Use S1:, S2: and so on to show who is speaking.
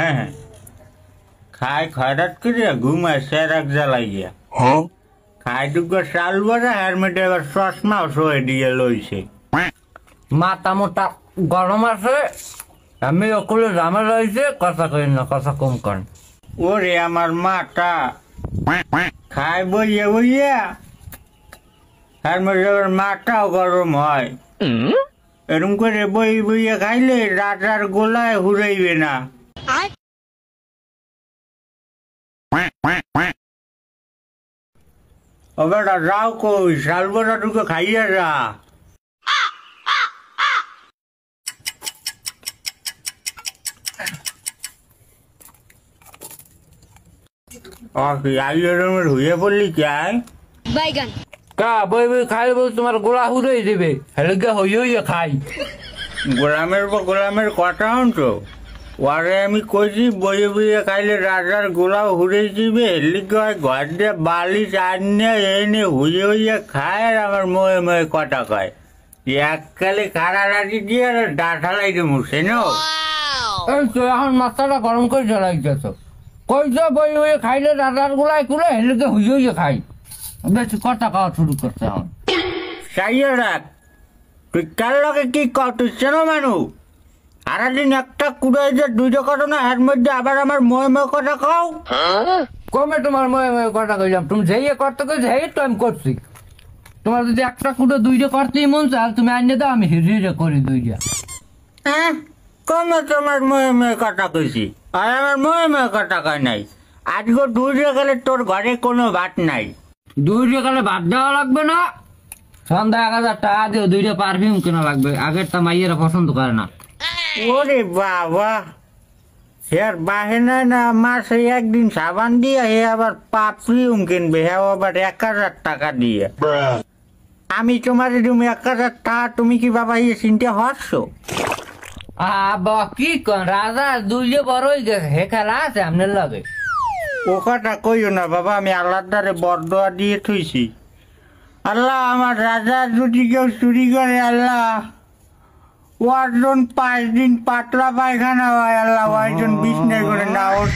S1: হ্যাঁ হ্যাঁ খাই খয়রাত করিয়া ঘুমায় সেরাক জ্বালাই গিয়া খাই টুকু চাল বড়া হেলমেটে এবার চশমাও সয়ে দিয়ে লইছে।
S2: মাথা মোটা গরম আছে, আমি ওকুলে জামা রয়েছে, কথা কই না, কথা কম করেন।
S1: ওরে আমার মাটা খাই বইয়া বইয়া হেলমেটে এবার মাটাও গরম হয়। এরম করে বই বইয়া খাইলে রাজার গোলায় হুড়াইবে না। ও বেটা যাও কই শাল বড়া টুকু খাইয়া যা। হুয়ে পড়লি চাই
S2: কা বই বই খাই বল তোমার গোলা হুড়াই দেবে, হেলগা হইয়া খাই।
S1: গোলামের পর গোলামের কথা তো ওয়ারে আমি কইছি বইয়ে বইয়ে খাইলে রাজার গোলাও হুড়ে দিবে। ঘর দিয়ে বালি চানিয়ে এনে হুয়ে হুয়ে খায় আর আমার ময়ে ময়ে কথা কয়। এককালে কারা রাজি দিয়ে আর ডাঠা লাগে মুছে নো।
S2: এই তো এখন মাথাটা গরম করে জ্বালাইতেছ, কইছো বই বই খাইলে রাজার গোলায় কুলে হেলগে হইয়া খাই। বেশি কথা খাওয়া শুরু করছে এখন।
S1: চাইয়ে রাখ তুই কার লগে কি কর, তুই চেনো মানুষ? সারাদিন একটা কুড়াই যে দুইটা কথা না, এর মধ্যে আবার আমার ময়ে ময়ে কথা খাও।
S2: কমে তোমার ময়ে ময়ে কথা কইলাম, তুমি যেই করতে কই যেই তো আমি করছি। তোমার যদি একটা কুটো দুইটা করতেই মন চাল তুমি আইনে দাও, আমি হিরে করি দুইটা।
S1: হ্যাঁ কমে তোমার ময়ে ময়ে কথা কইছি, আর আমার ময়ে ময়ে কথা কয় নাই। আজকে দুইটা গেলে তোর ঘরে কোনো ভাত নাই।
S2: দুইটা কালে ভাত দেওয়া লাগবে না, সন্ধ্যা 1000 টাকা দিও, দুইটা পারফিউম কেনা লাগবে, আগেরটা মাইয়েরা পছন্দ করে না।
S1: ওরে বাবা, হের বাহেনা না মাসে একদিন সাবান দিয়ে হে আবার পারফিউম কিনবে, হে আবার 1000 টাকা দিয়ে। আমি তোমার তুমি 1000 টাকা, তুমি কি বাবা ইয়ে চিনতে হচ্ছো?
S2: বাবা কি কন, রাজা দুইটা বড় হয়ে গেছে, হে খেলা আছে আপনার লগে।
S1: ও কথা কইও না বাবা, আমি আল্লাহর দ্বারে বরদোয়া দিয়ে থুইছি। আল্লাহ আমার রাজা যদি কেউ চুরি করে, আল্লাহ ওয়ার্জন 5 দিন পাতলা পায়খানা হয়, আল্লাহ ওয়ার্জন বিছনে করে না ওর